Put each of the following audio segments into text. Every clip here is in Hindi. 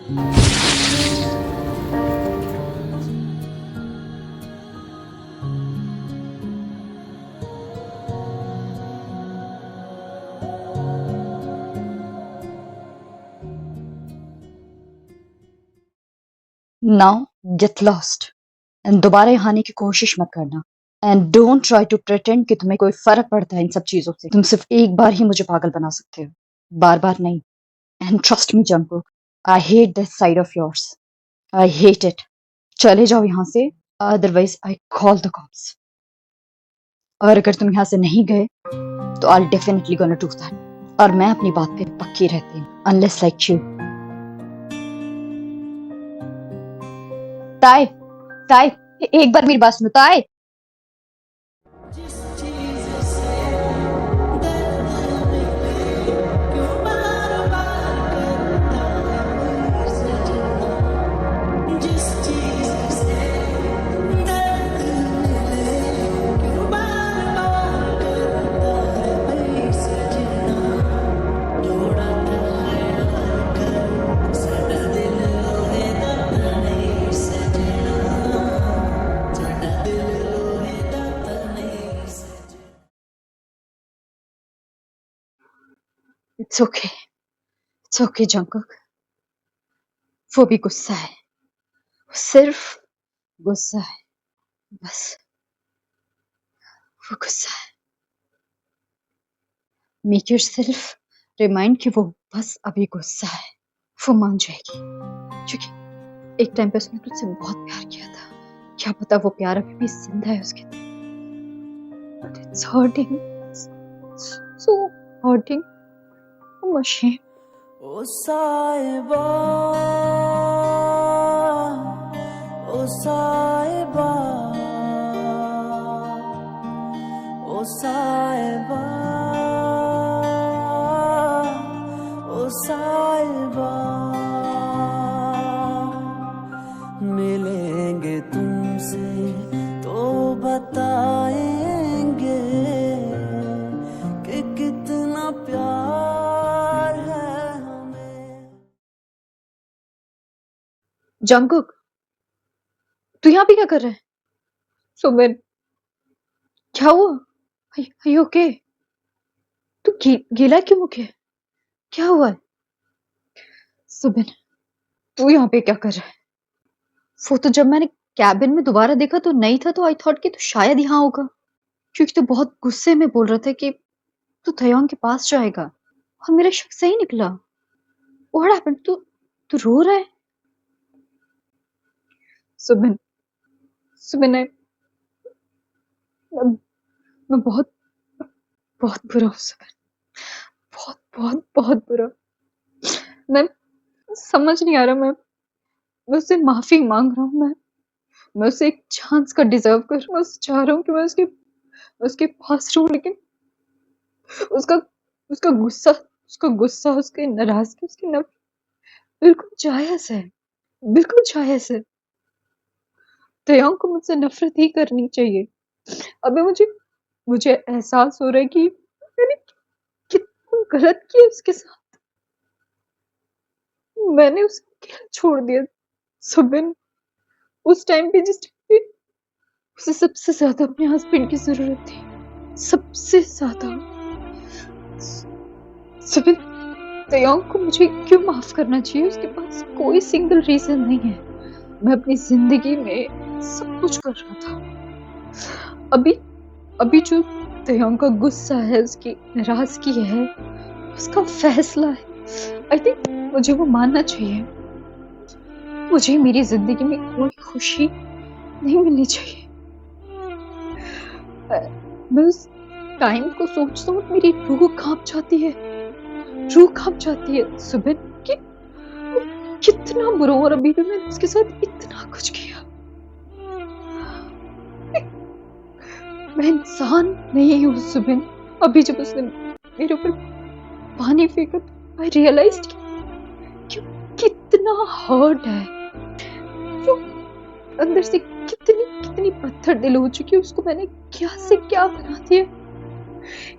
नाउ गेट लॉस्ट एंड दोबारा यहाँ आने की कोशिश मत करना। And don't try to pretend कि तुम्हें कोई फर्क पड़ता है इन सब चीजों से। तुम सिर्फ एक बार ही मुझे पागल बना सकते हो, बार बार नहीं। And trust me Jungkook, I hate this side of yours, I hate it. चले जाओ यहाँ से, otherwise I call the cops. और अगर तुम यहाँ से नहीं गए तो I definitely gonna do that. और मैं अपनी बात पे पक्की रहती हूँ, अनलेस लाइक यू। ताई, ताई, एक बार मेरी बात सुनो ताई। It's okay, it's okay Jungkook. वो भी गुस्सा है, सिर्फ गुस्सा है, बस वो गुस्सा है। मेक योरसेल्फ रिमाइंड कि वो बस अभी गुस्सा है। वो मान जाएगी, क्योंकि एक टाइम पे उसने तुझसे बहुत प्यार किया था। क्या पता वो प्यार अभी भी जिंदा है उसके अंदर। But it's hurting, so hurting. I'm ashamed. ओ साहिबा, ओ साहिबा, ओ साहिबा, ओ साहिबा, मिलेंगे तुमसे तो बताएंगे कि कितना प्यार है हमें। जंगकुक, तू यहाँ पे क्या कर रहा है? सुमिन, क्या हुआ? Are you okay? तू गीला क्यों मुख है? क्या हुआ है? सुमिन, तू यहाँ पे क्या कर रहा है? वो तो जब मैंने कैबिन में दोबारा देखा तो नहीं था, तो आई थॉट कि तू शायद यहाँ होगा, क्योंकि तू बहुत गुस्से में बोल रहा था कि तू तयोंग के पास जाएगा, और मेरा शक सही निकला। What happened? तू रो रहा है? सुमिन, सुमिन, मैं बहुत बहुत बुरा हूँ सुमिन, बहुत बहुत बहुत बुरा। मैं समझ नहीं आ रहा, मैं उससे माफी मांग रहा हूँ। मैं उससे एक चांस का डिजर्व कर रहा हूँ। मैं चाह रहा हूँ कि मैं उसके पास रहूं, लेकिन उसका उसका गुस्सा, उसकी नाराजगी, उसकी नफरत बिल्कुल जायज है, बिल्कुल जायज है। तयोंग को मुझसे नफरत ही करनी चाहिए। अभी मुझे एहसास हो रहा है कि मैंने कितना गलत किया उसके साथ। मैंने उसे अकेला छोड़ दिया सुबिन, उस टाइम पे जिस टाइम पे उसे सबसे ज्यादा अपने हस्बैंड की जरूरत थी, सबसे ज्यादा। सुबिन, तयोंग को मुझे क्यों माफ करना चाहिए? उसके पास कोई सिंगल रीजन नहीं है। मैं अपनी जिंदगी में सब कुछ कर रहा था। अभी जो तयोंग का गुस्सा है, उसकी नाराजगी है, उसका फैसला है, आई थिंक मुझे वो मानना चाहिए। मुझे मेरी जिंदगी में कोई खुशी नहीं मिलनी चाहिए। मैं उस टाइम को सोचता हूँ, मेरी रूह कांप जाती है, रूह कांप जाती है सुबिन, कि कितना बुरा। और अभी भी मैंने उसके साथ इतना कुछ किया। मैं इंसान नहीं हूँ सुबिन। अभी जब उसने मेरे ऊपर पानी फेंका तो आई रियलाइज्ड कि कितना हर्ट है वो, अंदर से कितनी पत्थर दिल हो चुकी है। उसको मैंने क्या से क्या बना दिया।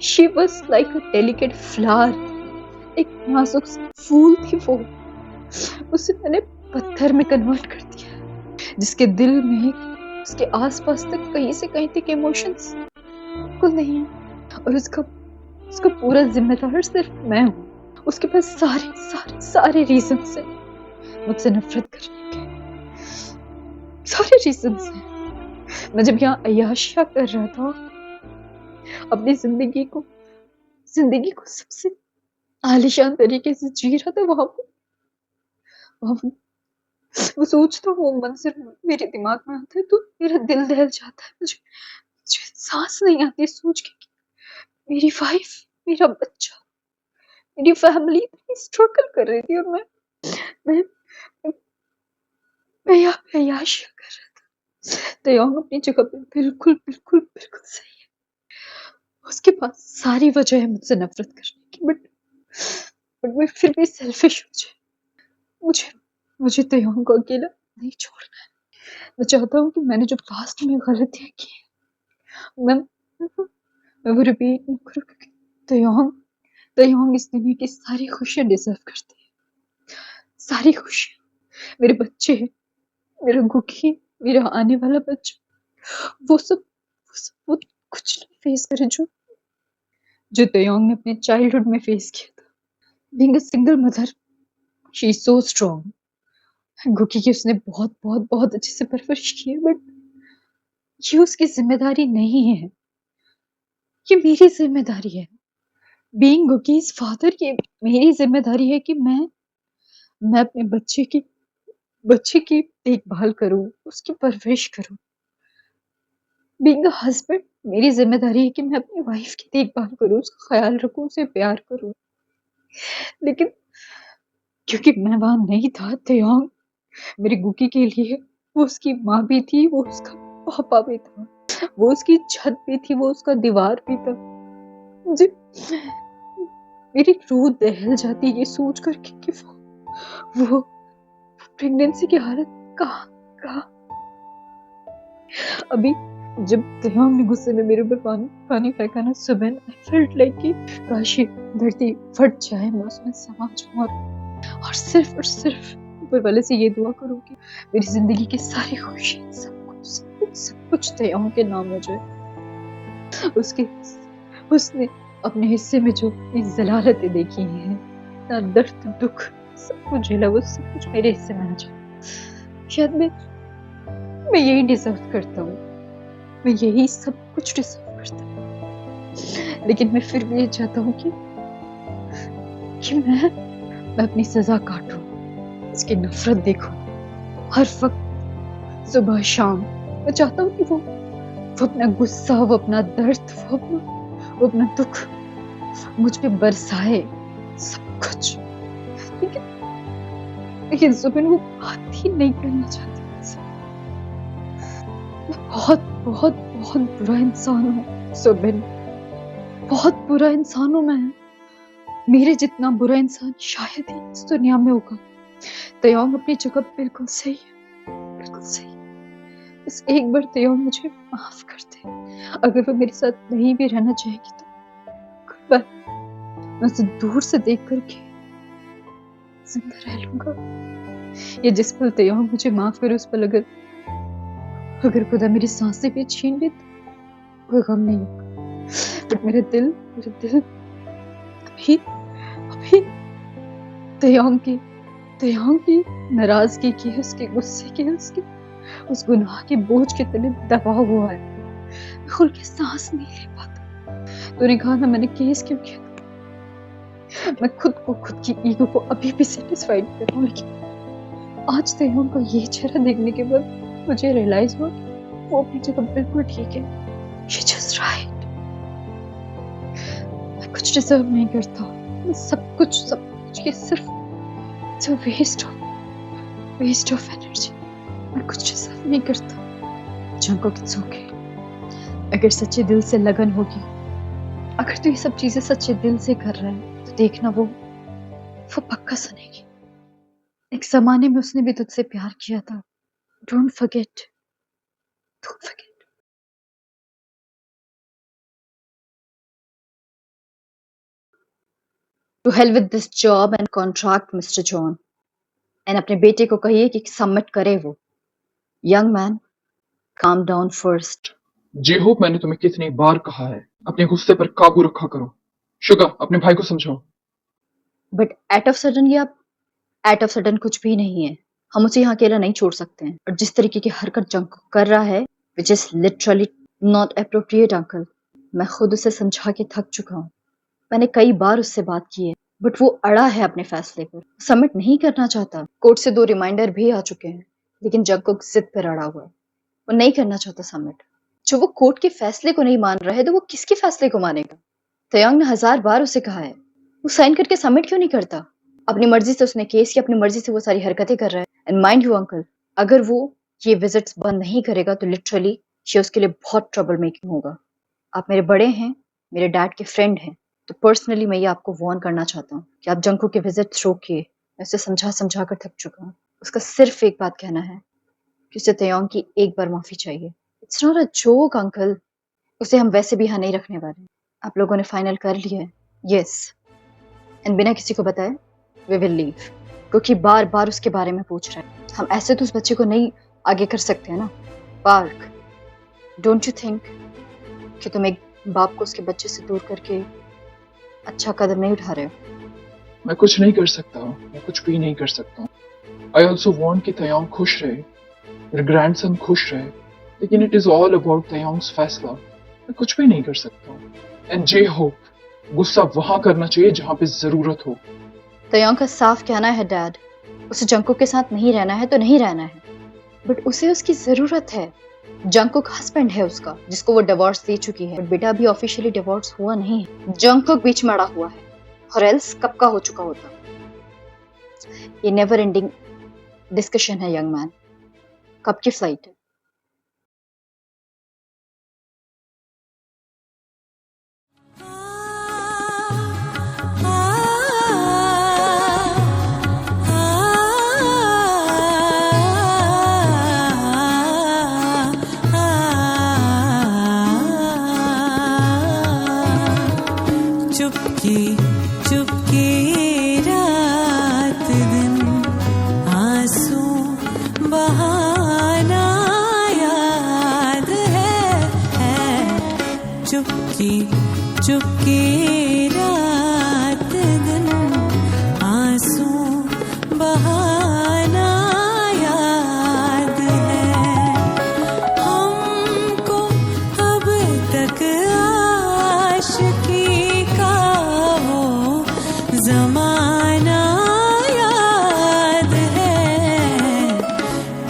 She was like a delicate flower, एक नाजुक फूल थी वो। उसे मैंने पत्थर में कन्वर्ट कर दिया, जिसके दिल में, उसके आसपास तक कहीं से कहीं तक इमोशंस बिल्कुल नहीं है, और उसका उसका पूरा जिम्मेदार सिर्फ मैं हूँ। उसके पास सारे सारे सारे रीजंस हैं मुझसे नफरत करने के, सारे रीजंस हैं। मैं जब यहाँ अय्याशिया कर रहा था, अपनी जिंदगी को सबसे आलीशान तरीके से जी रहा था, वहां वो सोचता, वो मंजर मेरे दिमाग में आता है तो मेरा दिल दहल जाता है। मुझे सांस नहीं आती सोच के कि मेरी वाइफ, मेरा बच्चा, मेरी फैमिली इतनी स्ट्रगल कर रही थी, और मैं मैं यहाँ पे अय्याशिया कर रहा था। तयोंग अपनी जगह पे बिल्कुल बिल्कुल बिल्कुल सही है। उसके पास सारी वजह है मुझसे नफरत करने की, बट मैं फिर भी सेल्फिश हो जाए। मुझे मुझे तयोंग को अकेला नहीं छोड़ना है। मैं चाहता हूँ कि मैंने जो पास्ट में गलतियां की हैं, मैं वो रिपीट नहीं करूँ, क्योंकि तयोंग तयोंग इस दुनिया की सारी खुशियां डिजर्व करती है, सारी खुशियां। मेरे बच्चे, मेरा गुखी, मेरा आने वाला बच्चा, वो कुछ नहीं फेस करे जो तयोंग ने अपने चाइल्डहुड में फेस किया था। Being a single mother, she is so strong. गुकी की उसने बहुत बहुत बहुत अच्छे से परवरिश की है, बट ये उसकी जिम्मेदारी नहीं है, ये मेरी जिम्मेदारी है। बीइंग गुकीज फादर, ये मेरी जिम्मेदारी है कि मैं अपने बच्चे की देखभाल करूं, उसकी परवरिश करूं। बीइंग अ हस्बैंड, मेरी जिम्मेदारी है कि मैं अपनी वाइफ की देखभाल करूं, उसका ख्याल रखूं, उसे प्यार करूं। लेकिन क्योंकि मैं वहां नहीं था, तयोंग मेरी गुकी के लिए वो उसकी माँ भी थी, वो उसका पापा भी था, वो उसकी छत भी थी, वो उसका दीवार भी था। मुझे मेरी रूह दहल जाती ये सोच करके कि वो प्रेगनेंसी की हालत कहाँ कहाँ। अभी जब तयोंग ने गुस्से में मेरे ऊपर पानी फेंका ना सुबह, आई फेल्ट लाइक कि काश ये धरती फट जाए, मैं उसमें समा जाऊं, और सिर्फ ऊपर वाले से ये दुआ करूं कि मेरी जिंदगी की सारी खुशी, सब कुछ तयोंग के नाम हो जाए। उसने अपने हिस्से में जो जलालतें देखी हैं, ना दर्द दुख, सब कुछ झेला, वो सब कुछ मेरे हिस्से में आ जाए। शायद मैं यही डिजर्व करता हूँ, मैं यही सब कुछ डिजर्व करता हूँ। लेकिन मैं फिर भी ये चाहता हूँ कि मैं अपनी सजा काटूं, उसकी नफरत देखूं हर वक्त, सुबह शाम। मैं चाहता हूँ कि वो अपना गुस्सा, वो अपना दर्द, वो अपना दुख मुझ पे बरसाए, सब कुछ। लेकिन सुबिन वो बात ही नहीं करना चाहती मुझसे। मैं बहुत बहुत बहुत बुरा इंसान हूँ सुबिन, बहुत बुरा इंसान हूँ मैं। मेरे जितना बुरा इंसान शायद ही इस दुनिया में होगा। तयोंग अपनी जगह बिल्कुल सही है, बिल्कुल सही। बस एक बार तयोंग मुझे माफ कर दे। अगर वो मेरे साथ नहीं भी रहना चाहेगी तो कोई बात, मैं उसे दूर से देख करके जिंदा रह लूंगा। ये जिस पल तयोंग मुझे माफ करे, उस पल अगर खुदा मेरी सांसें भी छीन ले तो कोई गम नहीं होगा। बट मेरा दिल अभी अभी तयोंग की नाराजगी की, उसके गुस्से की, उसके उस गुनाह के बोझ के तले दबा हुआ है। मैं खुल के सांस नहीं ले पाता। तूने कहा ना मैंने केस क्यों किया, मैं खुद की ईगो को अभी भी सेटिस्फाइड कर रहा हूँ। लेकिन आज तयोंग का ये चेहरा देखने के बाद मुझे रियलाइज हुआ कि वो अपनी जगह बिल्कुल ठीक है। She just right. मैं कुछ डिजर्व नहीं करता, मैं सब कुछ ये सिर्फ वेस्ट ऑफ एनर्जी। मैं कुछ डिजर्व नहीं करता। Junko it's okay. अगर सच्चे दिल से लगन होगी, अगर तू ये सब चीजें सच्चे दिल से कर रहा है, तो देखना वो पक्का सुनेगी। एक जमाने में उसने भी तुझसे प्यार किया था। Don't forget. To hell with this job and contract, Mr. John. And अपने बेटे को कहिए कि सबमिट करे वो। Young man, calm down first. J Hope मैंने तुम्हें कितनी बार कहा है अपने गुस्से पर काबू रखा करो। शुगा, अपने भाई को समझाओ। बट एट ऑफ सडन कुछ भी नहीं है। हम उसे यहाँ अकेला नहीं छोड़ सकते हैं। और जिस तरीके की हरकत जंग कर रहा है, which is literally not appropriate uncle. मैं खुद उसे समझा के थक चुका हूँ। मैंने कई बार उससे बात की है, बट वो अड़ा है अपने फैसले पर। सबमिट नहीं करना चाहता। कोर्ट से 2 रिमाइंडर भी आ चुके हैं, लेकिन जंग जिद पर अड़ा हुआ है। वो नहीं करना चाहता सबमिट। जो वो कोर्ट के फैसले को नहीं मान रहा है, तो वो किसके फैसले को मानेगा? तयंग ने 1000 बार उसे कहा है, वो साइन करके सबमिट क्यों नहीं करता? अपनी मर्जी से उसने केस किया, अपनी मर्जी से वो सारी हरकतें कर रहा है। एंड माइंड यू अंकल, अगर वो ये विजिट्स बंद नहीं करेगा तो लिटरली ये उसके लिए बहुत ट्रबल मेकिंग होगा। आप मेरे बड़े हैं, मेरे डैड के फ्रेंड हैं, तो पर्सनली मैं ये आपको वार्न करना चाहता हूँ कि आप जंकू के विजिट्स रोकिए। मैं उसे समझा कर थक चुका हूँ। उसका सिर्फ एक बात कहना है कि उसे तयंग की एक बार माफी चाहिए। It's not a joke uncle. उसे हम वैसे भी यहाँ नहीं रखने वाले। आप लोगों ने फाइनल कर लिया है? यस। एंड बिना किसी को बताए वी विल लीव। क्योंकि बार बार उसके बारे में पूछ रहा है। हम ऐसे तो उस बच्चे को नहीं आगे कर सकते हैं ना। पार्क, डोंट यू थिंक कि तुम एक बाप को उसके बच्चे से दूर करके अच्छा कदम नहीं उठा रहे हो? मैं कुछ नहीं कर सकता, मैं कुछ भी नहीं कर सकता। आई ऑल्सो वॉन्ट कि तयांग खुश रहे, मेरे ग्रैंडसन खुश रहे, लेकिन इट इज ऑल अबाउट तयांग्स फैसला। मैं कुछ भी नहीं कर सकता। एंड जे होप, गुस्सा वहां करना चाहिए जहां पे जरूरत हो। तयंग का साफ कहना है डैड, उसे जंकुक के साथ नहीं रहना है तो नहीं रहना है, बट उसे उसकी जरूरत है। जंकुक हस्बैंड है उसका, जिसको वो डिवोर्स दे चुकी है, बट बेटा अभी ऑफिशियली डिवोर्स हुआ नहीं है। जंकुक बीच में अड़ा हुआ है, और एल्स कब का हो चुका होता। ये नेवर एंडिंग डिस्कशन है यंग मैन। कब की फ्लाइट है? चुपकी चुपकी रात दिन आंसू बहाना याद है चुपकी चुपकी रात दिन आंसू बहाना याद है हमको अब तक आशिकी का वो जमाना याद है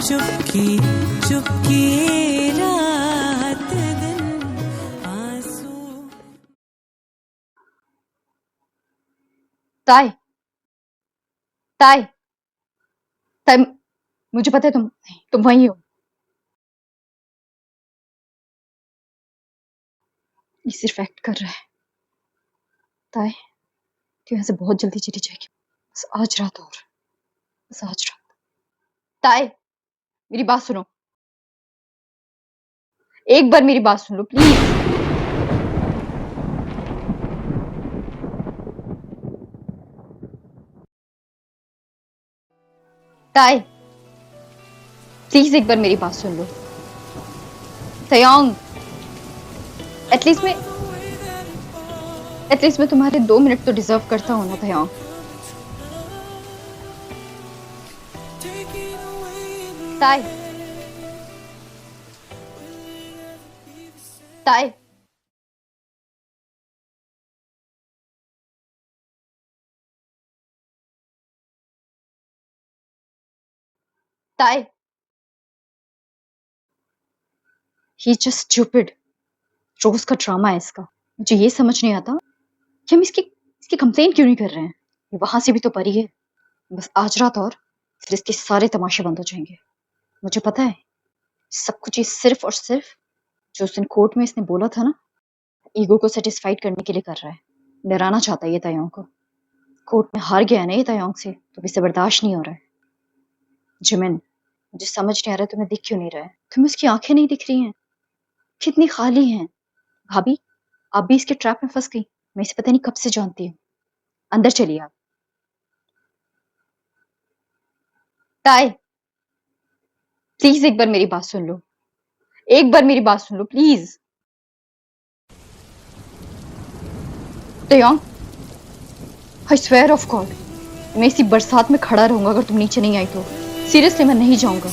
चुपकी चुपकी रात दिन आंसू ताई, ताई, ताई, मुझे पता है तुम वहीं हो। ये सिर्फ एक्ट कर रहा है। ताई, तू यहाँ से बहुत जल्दी चली जाएगी। बस आज रात और, बस आज रात। ताई, मेरी बात सुनो, एक बार मेरी बात सुन लो प्लीज। ताई, प्लीज एक बार मेरी बात सुन लो। तयंग, एटलीस्ट मैं तुम्हारे 2 मिनट तो डिजर्व करता हूँ ना तयंग। ताई, ताई, ताई, ही जस्ट स्टूपिड। रोज का ड्रामा है इसका। मुझे ये समझ नहीं आता कि हम इसकी इसकी कंप्लेन क्यों नहीं कर रहे हैं। ये वहां से भी तो परी है। बस आज रात और, फिर इसके सारे तमाशे बंद हो जाएंगे। मुझे पता है सब कुछ ये सिर्फ और सिर्फ जो उस दिन कोर्ट में इसने बोला था ना, ईगो को सेटिस्फाइड करने के लिए कर रहा है। डराना चाहता है ये तयंग को। कोर्ट में हार गया है ना ये तयंग से, तो इसे बर्दाश्त नहीं हो रहा है। जिमिन, मुझे समझ नहीं आ रहा तुम्हें दिख क्यों नहीं रहा है। तुम्हें उसकी आंखें नहीं दिख रही हैं? कितनी खाली हैं। भाभी, आप भी इसके ट्रैप में फंस गई। मैं इसे पता नहीं कब से जानती हूँ। अंदर चलिए आप। ताई, प्लीज एक बार मेरी बात सुन लो। एक बार मेरी बात सुन लो please. Taeyang, I swear of God, मैं इसी बरसात में खड़ा रहूंगा अगर तुम नीचे नहीं आई तो। सीरियसली मैं नहीं जाऊंगा।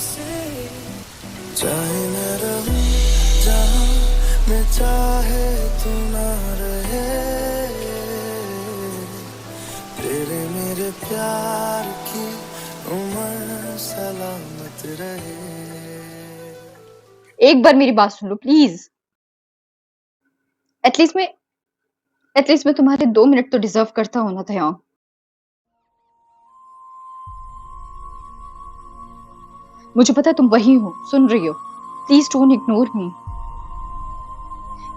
चाहे मैं रहूं जहां मैं चाहे तू ना रहे, तेरे मेरे प्यार की उम्र सलामत रहे। एक बार मेरी बात सुन लो प्लीज। एटलीस्ट मैं तुम्हारे 2 मिनट तो डिजर्व करता हूं ना तयंग। मुझे पता है तुम वही हो, सुन रही हो। Please don't ignore me.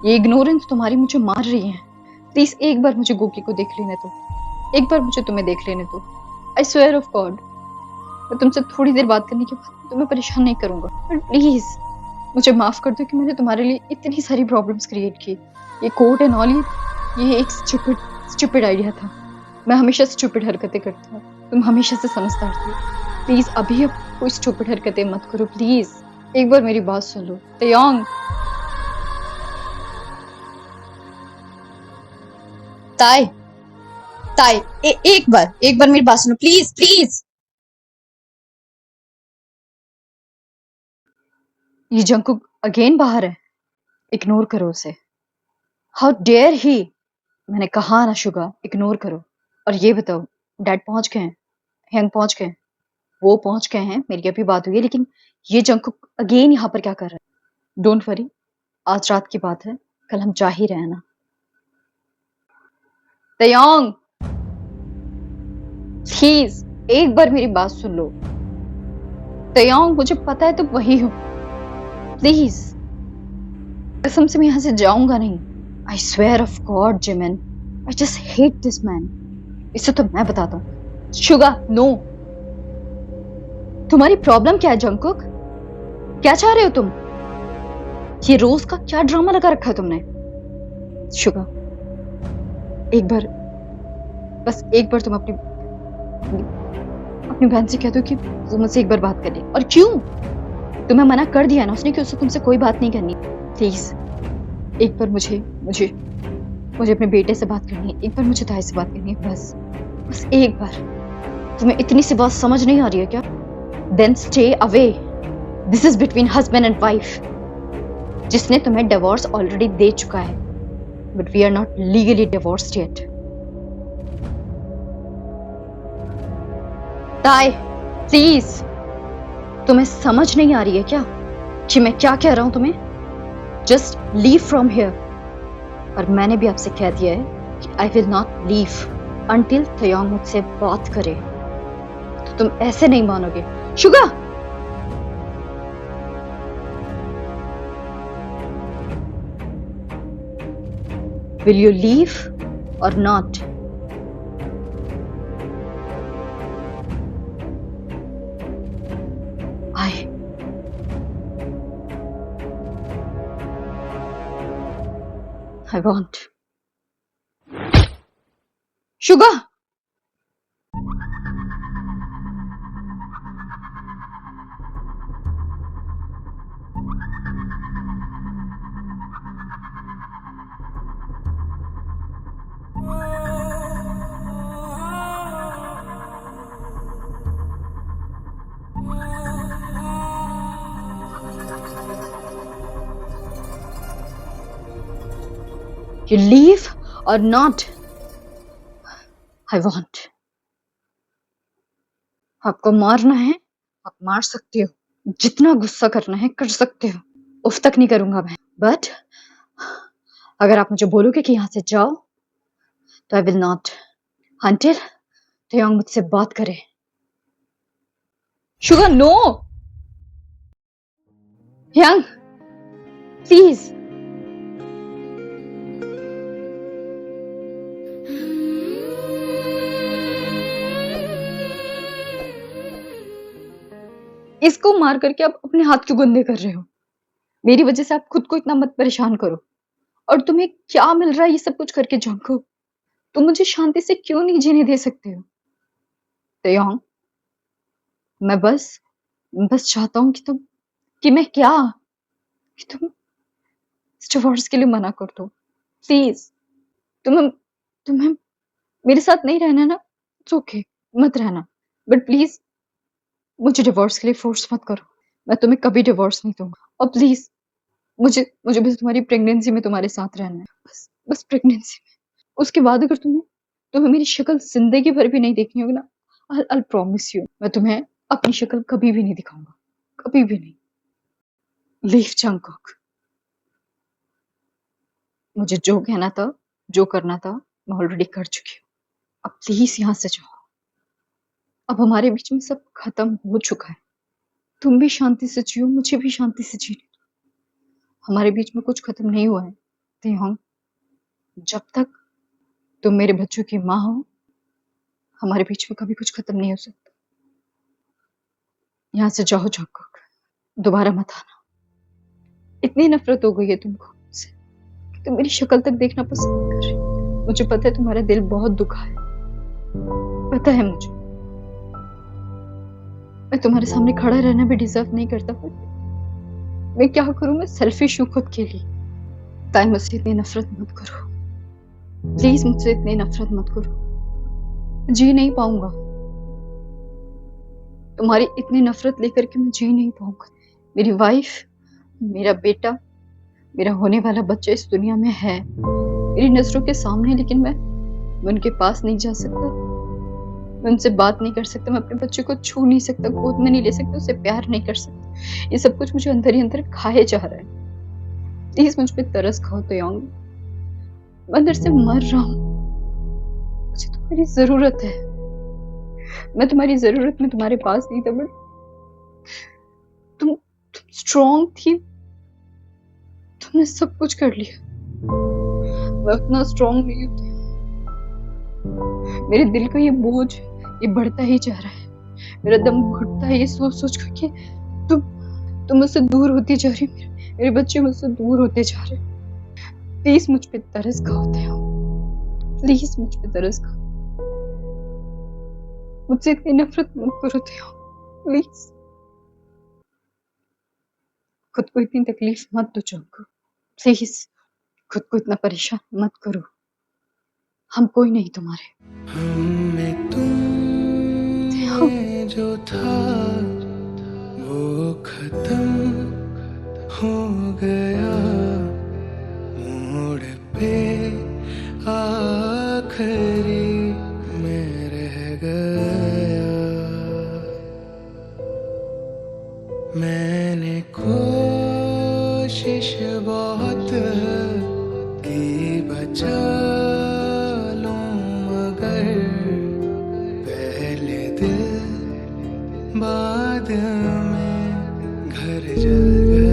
ये इग्नोरेंस तुम्हारी मुझे मार रही है। प्लीज एक बार मुझे गोकी को देख लेने दो। एक बार मुझे तुम्हें देख लेने दो। आई स्वेयर ऑफ गॉड, मैं तुमसे थोड़ी देर बात करने के बाद तुम्हें परेशान नहीं करूंगा। बट प्लीज मुझे माफ कर दो कि मैंने तुम्हारे लिए इतनी सारी प्रॉब्लम्स क्रिएट की। ये कोर्ट एंड ऑल, ये एक स्टूपिड आइडिया था। मैं हमेशा स्टूपिड हरकतें करता हूँ, तुम हमेशा से समझदार थे। प्लीज अभी अब कोई स्टूपिड हरकतें मत करो प्लीज। एक बार मेरी बात सुन लो तयंग। ताई, ताई, एक बार मेरी बात सुनो प्लीज प्लीज। ये जंकुक अगेन बाहर है। इग्नोर करो उसे। How dare he. मैंने कहा ना शुगा, इग्नोर करो। और ये बताओ, डैड पहुंच गए हैं? हैंग पहुंच गए हैं? वो पहुंच गए हैं, मेरी अभी बात हुई है, लेकिन ये जंकुक अगेन यहाँ पर क्या कर रहा है? डोंट वरी, आज रात की बात है, कल हम जा ही रहे हैं ना। तयंग, प्लीज एक बार मेरी बात सुन लो। तयंग, मुझे पता है तुम वही हो। प्लीज, कसम से मैं यहां से जाऊंगा नहीं। आई swear of God Jimin, I just hate this man. इसे तो मैं बताता हूँ। Suga, no. तुम्हारी प्रॉब्लम क्या है जंकुक? क्या चाह रहे हो तुम? ये रोज का क्या ड्रामा लगा रखा है तुमने? शुगा, एक बार, बस एक बार तुम अपनी बहन से कह दो कि वो मुझसे एक बार बात कर ले। और क्यों? तुम्हें मना कर दिया ना उसने कि उससे तुमसे कोई बात नहीं करनी। प्लीज एक बार मुझे मुझे मुझे अपने बेटे से बात करनी है। एक बार मुझे ताई से बात करनी है, बस एक बार। तुम्हें इतनी सी बात समझ नहीं आ रही है क्या? Then stay away. This is between husband and wife, जिसने तुम्हें डिवोर्स ऑलरेडी दे चुका है, but we are not legally divorced yet. Tae, please, तुम्हें समझ नहीं आ रही है क्या कि मैं क्या कह रहा हूं तुम्हें? Just leave from here. और मैंने भी आपसे कह दिया है कि I will not leave until तयंग मुझसे बात करे। तो तुम ऐसे नहीं मानोगे। Suga, will you leave or not? I want. Sugar! You leave or not? I want. आपको मारना है, आप मार सकते हो। जितना गुस्सा करना है कर सकते हो। उफ तक नहीं करूंगा मैं। बट अगर आप मुझे बोलोगे कि यहां से जाओ, तो आई विल नॉट अंटिल तयंग मुझसे बात करे। Sugar, no! यंग, प्लीज। इसको मार करके आप अपने हाथ क्यों गंदे कर रहे हो? मेरी वजह से आप खुद को इतना मत परेशान करो। और तुम्हें क्या मिल रहा है ये सब कुछ करके जंको? तुम मुझे शांति से क्यों नहीं जीने दे सकते हो? तयंग, मैं बस चाहता हूँ कि मैं क्या कि तुम इस डिवोर्स के लिए मना कर दो प्लीज। तुम्हें तुम्हें मेरे साथ नहीं रहना ना, इट्स ओके, मत रहना, बट प्लीज मुझे डिवोर्स के लिए फोर्स मत करो। मैं तुम्हें कभी डिवोर्स नहीं दूंगा, और प्लीज मुझे मुझे बस तुम्हारी प्रेगनेंसी में तुम्हारे साथ रहना है, बस बस प्रेगनेंसी में। उसके बाद अगर तुम्हें मेरी शक्ल जिंदगी भर भी नहीं देखनी होगी ना, आई प्रॉमिस यू, मैं तुम्हें अपनी शक्ल कभी भी नहीं दिखाऊंगा, कभी भी नहीं। Leave Jungkook. मुझे जो कहना था, जो करना था, मैं ऑलरेडी कर चुकी हूँ। अब प्लीज यहाँ से जाओ। अब हमारे बीच में सब खत्म हो चुका है। तुम भी शांति से जियो, मुझे भी शांति से जीने दो। हमारे बीच में कुछ खत्म नहीं हुआ है तेहोंग। जब तक तुम मेरे बच्चों की माँ हो, हमारे बीच में कभी कुछ खत्म नहीं हो सकता। यहाँ से जाओ जंगकुक, दोबारा मत आना। इतनी नफरत हो गई है तुमको मुझसे कि तुम मेरी शक्ल तक देखना पसंद कर रही हो। मुझे पता है तुम्हारा दिल बहुत दुखा है, पता है मुझे। मैं तुम्हारे सामने खड़ा रहना भी डिजर्व नहीं करता, पर मैं क्या करूं, मैं सेल्फिश हूं खुद के लिए। ताई मुझसे इतनी नफरत मत करो, प्लीज मुझसे इतनी नफरत मत करो। जी नहीं पाऊंगा, तुम्हारी इतनी नफरत लेकर के मैं जी नहीं पाऊंगा। मेरी वाइफ, मेरा बेटा, मेरा होने वाला बच्चा इस दुनिया में है, मेरी नजरों के सामने, लेकिन मैं उनके पास नहीं जा सकता, मैं उनसे बात नहीं कर सकता, मैं अपने बच्चे को छू नहीं सकता, गोद में नहीं ले सकता, उससे प्यार नहीं कर सकता। ये सब कुछ मुझे अंदर ही अंदर खाए जा रहा है। प्लीज मुझ पे तरस खाओ तेयोंग, मैं अंदर से मर रहा हूँ। मुझे तुम्हारी जरूरत है। मैं तुम्हारी जरूरत में तुम्हारे पास नहीं था, बट तुम स्ट्रॉन्ग थी, तुमने सब कुछ कर लिया। मैं उतना स्ट्रॉन्ग नहीं होती। मेरे दिल का ये बोझ, ये बढ़ता ही जा रहा है। मेरा दम घुटता है ये सोच सोच कर कि तुम मुझसे दूर होती जा रही हो, मेरे बच्चे मुझसे दूर होते जा रहे हैं। प्लीज मुझ पे तरस खाओ हो, प्लीज मुझ पे तरस खाओ। मुझसे इतनी नफरत मत करो हो, प्लीज। खुद को इतनी तकलीफ मत दो जंगकुक, प्लीज। खुद को इतना परेशान मत करो, हम कोई नहीं तुम्हारे। हमें तुम में जो था वो खत्म हो गया, मोड़ पे आखिरी में रह गया। मैंने कोशिश बहुत की बचा लूं, मगर पहले दिल बाद में घर जल गया।